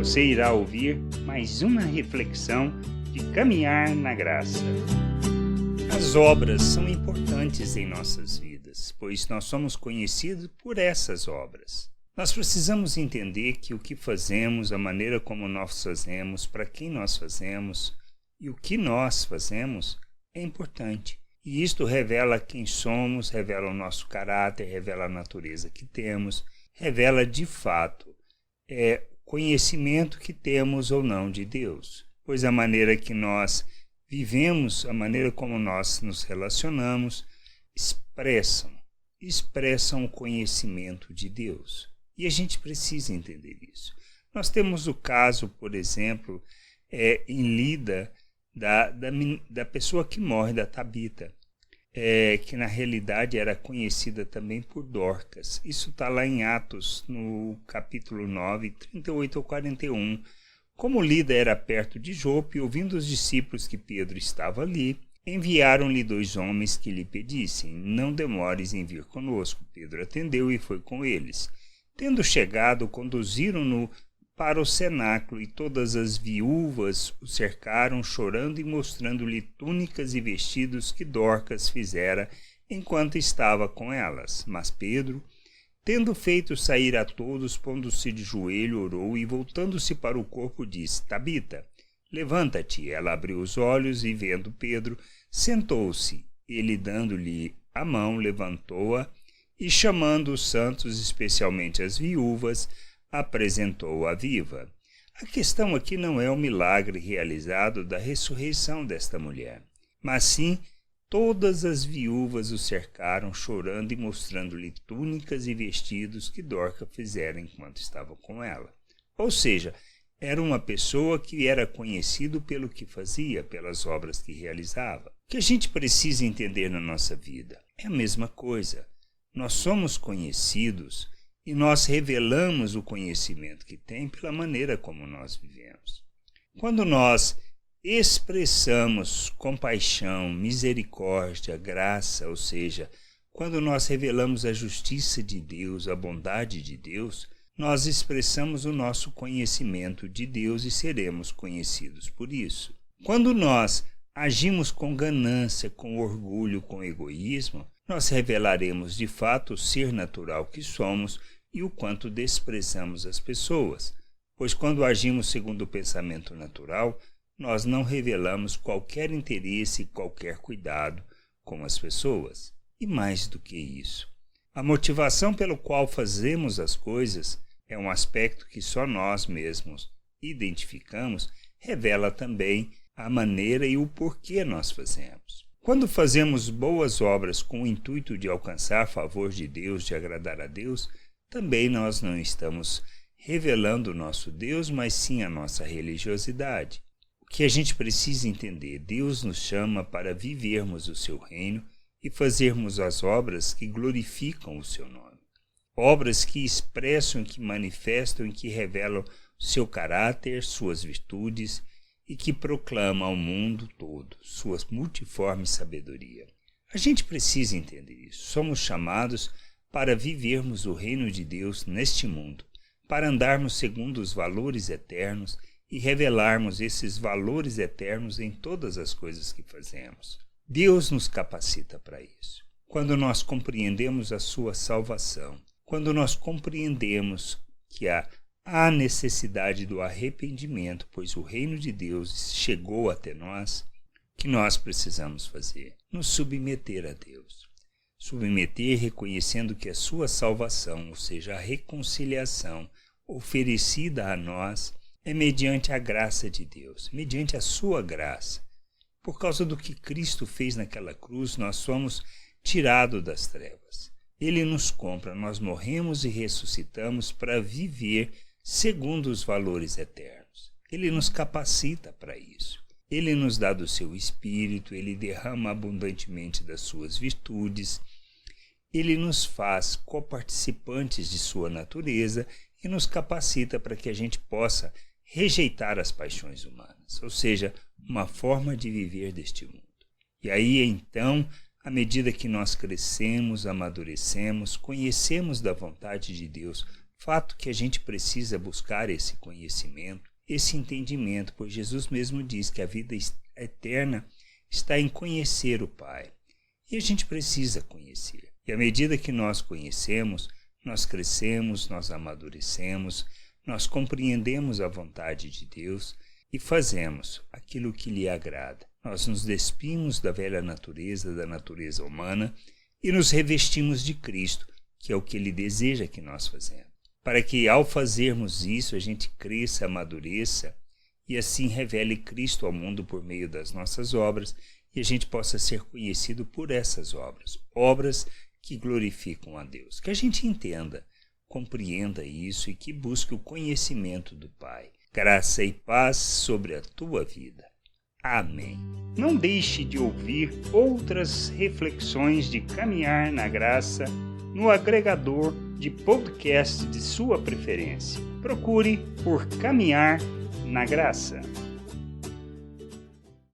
Você irá ouvir mais uma reflexão de caminhar na graça. As obras são importantes em nossas vidas, pois nós somos conhecidos por essas obras. Nós precisamos entender que o que fazemos, a maneira como nós fazemos, para quem nós fazemos e o que nós fazemos é importante. E isto revela quem somos, revela o nosso caráter, revela a natureza que temos, revela de fato o conhecimento que temos ou não de Deus. Pois a maneira que nós vivemos, a maneira como nós nos relacionamos, expressam o conhecimento de Deus. E a gente precisa entender isso. Nós temos o caso, por exemplo, em Lida, da pessoa que morre, da Tabita, que na realidade era conhecida também por Dorcas. Isso está lá em Atos, no capítulo 9, 38 ao 41. Como Lida era perto de Jope, ouvindo os discípulos que Pedro estava ali, enviaram-lhe 2 homens que lhe pedissem: não demores em vir conosco. Pedro atendeu e foi com eles. Tendo chegado, conduziram-no para o cenáculo, e todas as viúvas o cercaram, chorando e mostrando-lhe túnicas e vestidos que Dorcas fizera enquanto estava com elas. Mas Pedro, tendo feito sair a todos, pondo-se de joelho, orou, e voltando-se para o corpo, disse: Tabita, levanta-te. Ela abriu os olhos, e vendo Pedro, sentou-se. Ele, dando-lhe a mão, levantou-a, e chamando os santos, especialmente as viúvas, apresentou-a viva. A questão aqui não é o milagre realizado da ressurreição desta mulher, mas sim todas as viúvas o cercaram, chorando e mostrando-lhe túnicas e vestidos que Dorcas fizera enquanto estava com ela. Ou seja, era uma pessoa que era conhecido pelo que fazia, pelas obras que realizava. O que a gente precisa entender na nossa vida é a mesma coisa. Nós somos conhecidos e nós revelamos o conhecimento que tem pela maneira como nós vivemos. Quando nós expressamos compaixão, misericórdia, graça, ou seja, quando nós revelamos a justiça de Deus, a bondade de Deus, nós expressamos o nosso conhecimento de Deus e seremos conhecidos por isso. Quando nós agimos com ganância, com orgulho, com egoísmo, nós revelaremos de fato o ser natural que somos e o quanto desprezamos as pessoas, pois quando agimos segundo o pensamento natural, nós não revelamos qualquer interesse e qualquer cuidado com as pessoas. E mais do que isso, a motivação pelo qual fazemos as coisas é um aspecto que só nós mesmos identificamos, revela também a maneira e o porquê nós fazemos. Quando fazemos boas obras com o intuito de alcançar favor de Deus, de agradar a Deus, também nós não estamos revelando o nosso Deus, mas sim a nossa religiosidade. O que a gente precisa entender, Deus nos chama para vivermos o seu reino e fazermos as obras que glorificam o seu nome. Obras que expressam, que manifestam e que revelam o seu caráter, suas virtudes e que proclamam ao mundo todo sua multiforme sabedoria. A gente precisa entender isso. Somos chamados para vivermos o reino de Deus neste mundo, para andarmos segundo os valores eternos e revelarmos esses valores eternos em todas as coisas que fazemos. Deus nos capacita para isso. Quando nós compreendemos a sua salvação, quando nós compreendemos que há necessidade do arrependimento, pois o reino de Deus chegou até nós, o que nós precisamos fazer? Nos submeter a Deus. Submeter reconhecendo que a sua salvação, ou seja, a reconciliação oferecida a nós, é mediante a graça de Deus, mediante a sua graça. Por causa do que Cristo fez naquela cruz, nós somos tirados das trevas. Ele nos compra, nós morremos e ressuscitamos para viver segundo os valores eternos. Ele nos capacita para isso. Ele nos dá do seu Espírito, Ele derrama abundantemente das suas virtudes, Ele nos faz coparticipantes de sua natureza e nos capacita para que a gente possa rejeitar as paixões humanas, ou seja, uma forma de viver deste mundo. E aí, então, à medida que nós crescemos, amadurecemos, conhecemos da vontade de Deus Fato que a gente precisa buscar esse conhecimento, esse entendimento, pois Jesus mesmo diz que a vida eterna está em conhecer o Pai. E a gente precisa conhecer. E à medida que nós conhecemos, nós crescemos, nós amadurecemos, nós compreendemos a vontade de Deus e fazemos aquilo que lhe agrada. Nós nos despimos da velha natureza, da natureza humana, e nos revestimos de Cristo, que é o que Ele deseja que nós façamos. Para que, ao fazermos isso, a gente cresça, amadureça e assim revele Cristo ao mundo por meio das nossas obras e a gente possa ser conhecido por essas obras, obras que glorificam a Deus. Que a gente entenda, compreenda isso e que busque o conhecimento do Pai. Graça e paz sobre a tua vida. Amém. Não deixe de ouvir outras reflexões de caminhar na graça no agregador de podcast de sua preferência. Procure por Caminhar na Graça.